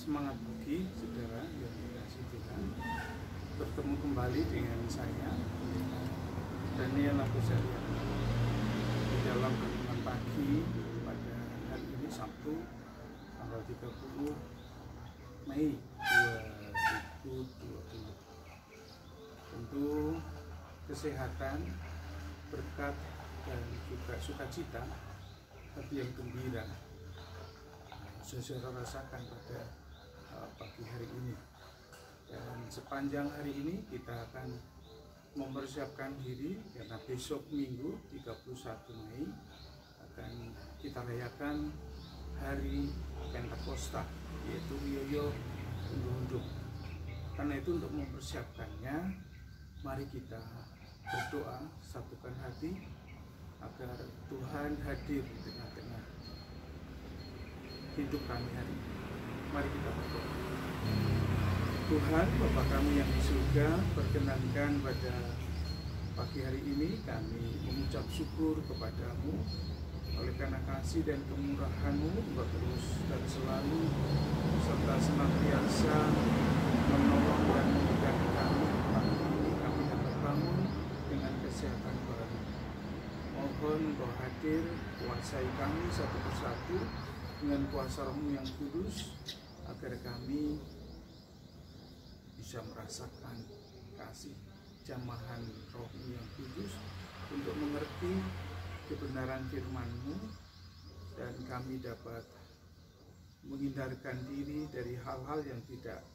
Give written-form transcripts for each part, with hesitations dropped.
Semangat pagi, saudara yang dikasihi Tuhan. Bertemu kembali dengan saya, Daniel Agusarian, di dalam renungan pagi pada hari ini Sabtu, tanggal 30 Mei 2020. Tentu kesehatan, berkat, dan juga sukacita, hati yang gembira saudara rasakan pada pagi hari ini. Dan sepanjang hari ini kita akan mempersiapkan diri karena besok Minggu 31 Mei akan kita rayakan hari Pentakosta, yaitu Rioyo Undung-Undung. Karena itu untuk mempersiapkannya, mari kita berdoa, satukan hati agar Tuhan hadir di tengah-tengah hidup kami hari ini. Mari kita berdoa. Tuhan, Bapa kami yang di surga, perkenankan pada pagi hari ini kami mengucap syukur kepadamu oleh karena kasih dan kemurahan-Mu terus dan selalu serta senantiasa menolong dan memberkati kami. Pagi ini kami dapat bangun dengan kesehatan baru. Mohon Engkau hadir, kuasai kami satu persatu dengan kuasa Roh-Mu yang kudus, agar kami bisa merasakan kasih jamahan Roh-Mu yang kudus untuk mengerti kebenaran firman-Mu, dan kami dapat menghindarkan diri dari hal-hal yang tidak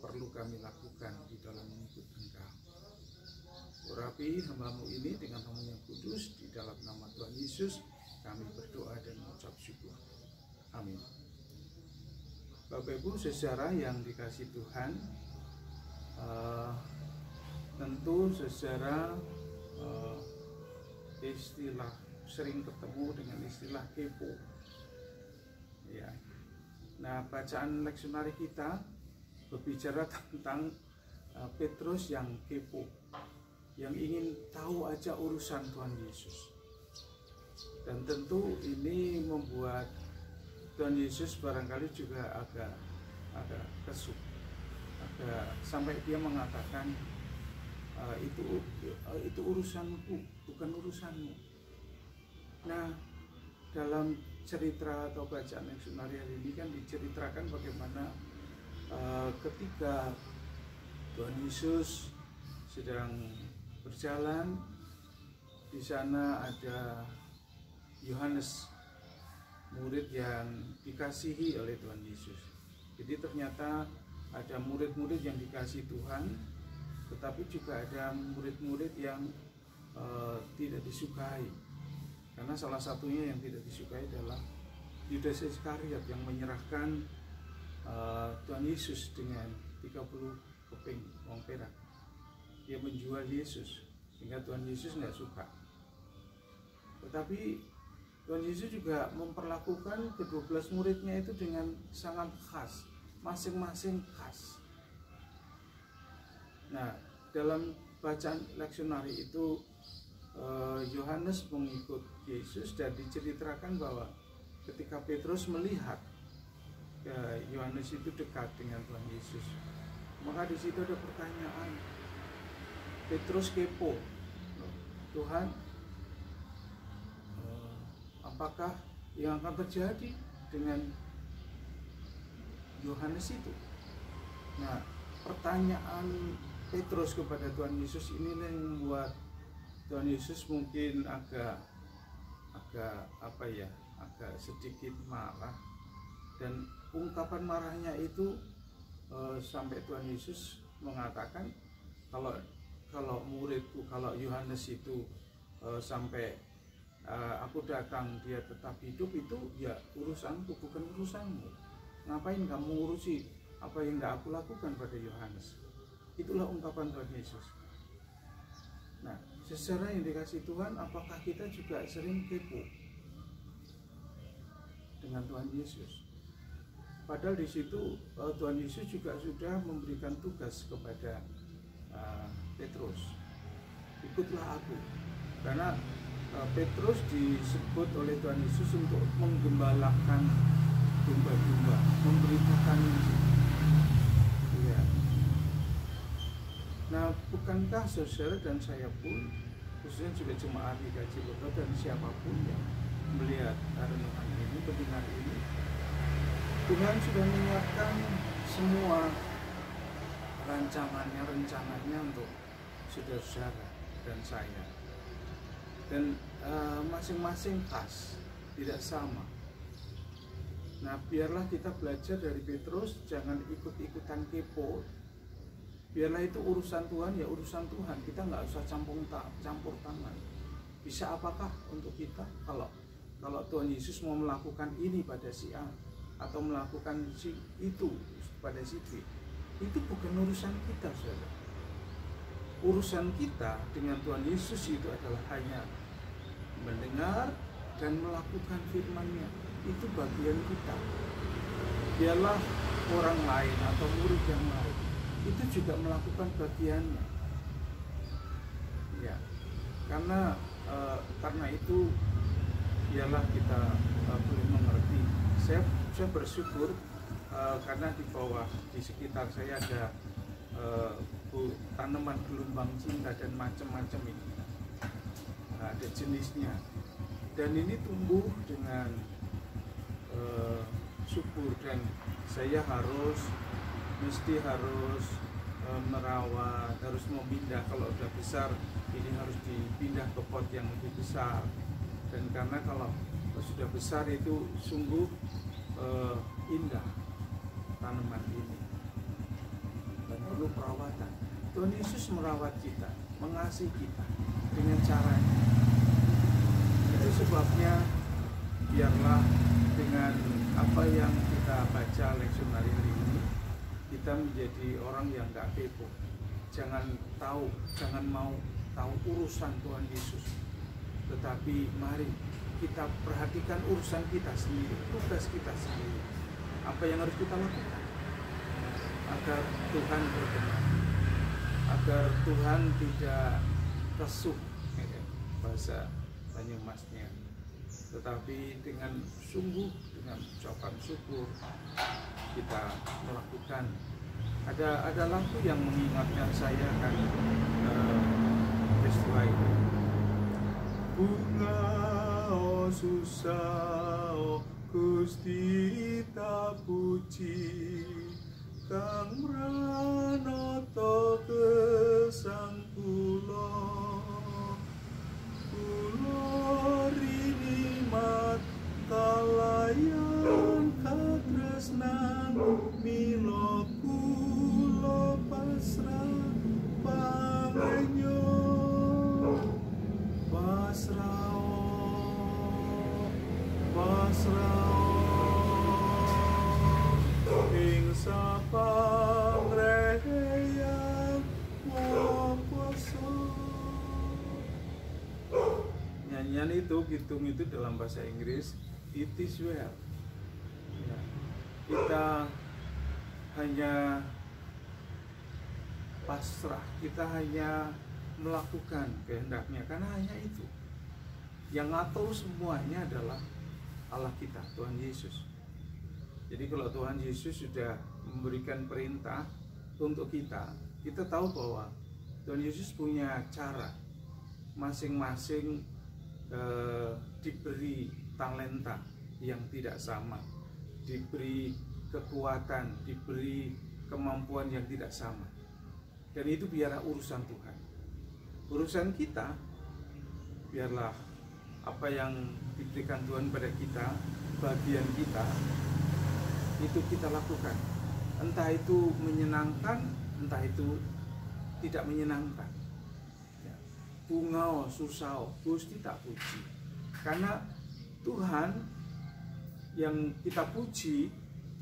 perlu kami lakukan di dalam mengikut Engkau. Urapi hamba-Mu ini dengan Roh-Mu yang kudus, di dalam nama Tuhan Yesus kami berdoa dan mengucap syukur. Amin. Bapak Ibu saudara yang dikasihi Tuhan, tentu saudara istilah sering ketemu dengan istilah kepo. Ya. Nah, bacaan leksionari kita berbicara tentang Petrus yang kepo, yang ingin tahu aja urusan Tuhan Yesus. Dan tentu ini membuat Tuhan Yesus barangkali juga agak kesuk, sampai dia mengatakan itu urusanku, bukan urusanmu. Nah, dalam cerita atau bacaan leksionari hari ini kan diceritakan bagaimana ketika Tuhan Yesus sedang berjalan, di sana ada Yohanes, murid yang dikasihi oleh Tuhan Yesus. Jadi ternyata ada murid-murid yang dikasihi Tuhan, tetapi juga ada murid-murid yang tidak disukai. Karena salah satunya yang tidak disukai adalah Yudas Iskariot yang menyerahkan Tuhan Yesus dengan 30 keping uang perak. Dia menjual Yesus sehingga Tuhan Yesus nggak suka. Tetapi Tuhan Yesus juga memperlakukan ke-12 muridnya itu dengan sangat khas, masing-masing khas. Nah, dalam bacaan leksionari itu Yohanes mengikut Yesus, dan diceritakan bahwa ketika Petrus melihat Yohanes itu dekat dengan Tuhan Yesus, maka di situ ada pertanyaan. Petrus kepo, Tuhan, apakah yang akan terjadi dengan Yohanes itu? Nah, pertanyaan Petrus kepada Tuhan Yesus ini yang membuat Tuhan Yesus mungkin agak sedikit marah, dan ungkapan marahnya itu sampai Tuhan Yesus mengatakan kalau muridku, kalau Yohanes itu sampai aku datang dia tetap hidup, itu ya urusanku, bukan urusanmu. Ngapain kamu ngurusi apa yang tidak aku lakukan pada Yohanes? Itulah ungkapan Tuhan Yesus. Nah, secara yang dikasih Tuhan, apakah kita juga sering kepo dengan Tuhan Yesus? Padahal di situ Tuhan Yesus juga sudah memberikan tugas kepada Petrus, ikutlah aku. Karena Petrus disebut oleh Tuhan Yesus untuk menggembalakan domba-domba, memberitakan Injil. Ya. Nah, bukankah saudara dan saya pun, khususnya juga jemaat GKJ Bogor dan siapapun yang melihat renungan ini, mendengar ini, Tuhan sudah menyiapkan semua rencananya untuk saudara-saudara dan saya. Dan masing-masing khas, tidak sama. Nah, biarlah kita belajar dari Petrus, jangan ikut-ikutan kepo. Biarlah itu urusan Tuhan, ya urusan Tuhan. Kita nggak usah campur tangan. Bisa apakah untuk kita kalau Tuhan Yesus mau melakukan ini pada si A atau melakukan si itu pada si B, itu bukan urusan kita, saudara. Urusan kita dengan Tuhan Yesus itu adalah hanya mendengar dan melakukan firman-Nya. Itu bagian kita. Biarlah orang lain atau murid yang lain itu juga melakukan bagiannya. Ya, karena itu biarlah kita boleh mengerti. Saya bersyukur karena di bawah di sekitar saya ada tanaman gelombang cinta dan macam-macam ini. Ada jenisnya, dan ini tumbuh dengan subur, dan saya mesti harus merawat, harus memindah. Kalau udah besar ini harus dipindah ke pot yang lebih besar, dan karena kalau sudah besar itu sungguh indah tanaman ini dan perlu perawatan. Tuhan Yesus merawat kita, mengasihi kita dengan caranya. Itu sebabnya biarlah dengan apa yang kita baca leksionari hari ini, kita menjadi orang yang gak kepo. Jangan mau tahu urusan Tuhan Yesus, tetapi mari kita perhatikan urusan kita sendiri, tugas kita sendiri. Apa yang harus kita lakukan agar Tuhan berkenan, agar Tuhan tidak kesuh, bahasa Banyumasnya, tetapi dengan sungguh, dengan ucapan syukur kita melakukan. Ada lagu yang mengingatkan saya kan peristiwa ini. Bunga susah Gusti tak puji, kang mranoto gesang kula rini mat kalayan katresnan mila kula pasrah pangenyo ing sapangreyan kuasa. Nyanyian itu, gitung itu dalam bahasa Inggris, it is well. Ya, kita hanya pasrah, kita hanya melakukan kehendaknya, karena hanya itu yang ngatur semuanya adalah Allah kita, Tuhan Yesus. Jadi kalau Tuhan Yesus sudah memberikan perintah untuk kita tahu bahwa Tuhan Yesus punya cara. Masing-masing diberi talenta yang tidak sama, diberi kekuatan, diberi kemampuan yang tidak sama, dan itu biarlah urusan Tuhan. Urusan kita, biarlah apa yang diberikan Tuhan pada kita, bagian kita, itu kita lakukan. Entah itu menyenangkan, entah itu tidak menyenangkan. Ya. Bunga susah Gusti tak puji. Karena Tuhan yang kita puji,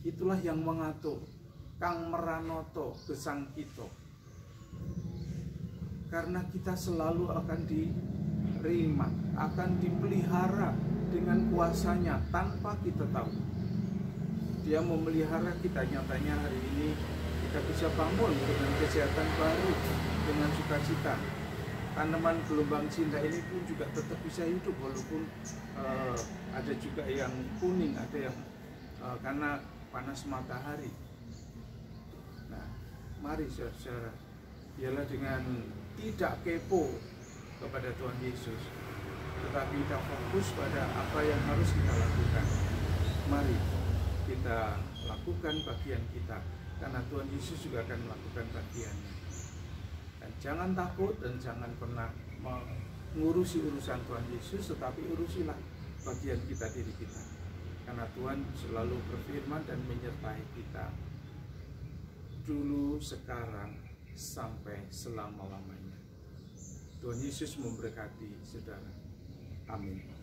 itulah yang mengatur. Kang meranoto gesang kita. Karena kita selalu akan diterima, akan dipelihara dengan kuasanya tanpa kita tahu. Dia memelihara kita. Nyatanya hari ini kita bisa bangun dengan kesehatan baru, dengan sukacita. Tanaman gelombang cinta ini pun juga tetap bisa hidup, walaupun ada juga yang kuning, ada yang karena panas matahari. Nah, mari saudara-saudara, ialah dengan tidak kepo kepada Tuhan Yesus, tetapi kita fokus pada apa yang harus kita lakukan. Mari kita lakukan bagian kita, karena Tuhan Yesus juga akan melakukan bagiannya. Dan jangan takut dan jangan pernah mengurusi urusan Tuhan Yesus, tetapi urusilah bagian kita, diri kita. Karena Tuhan selalu berfirman dan menyertai kita dulu, sekarang, sampai selama-lamanya. Tuhan Yesus memberkati saudara. Amin.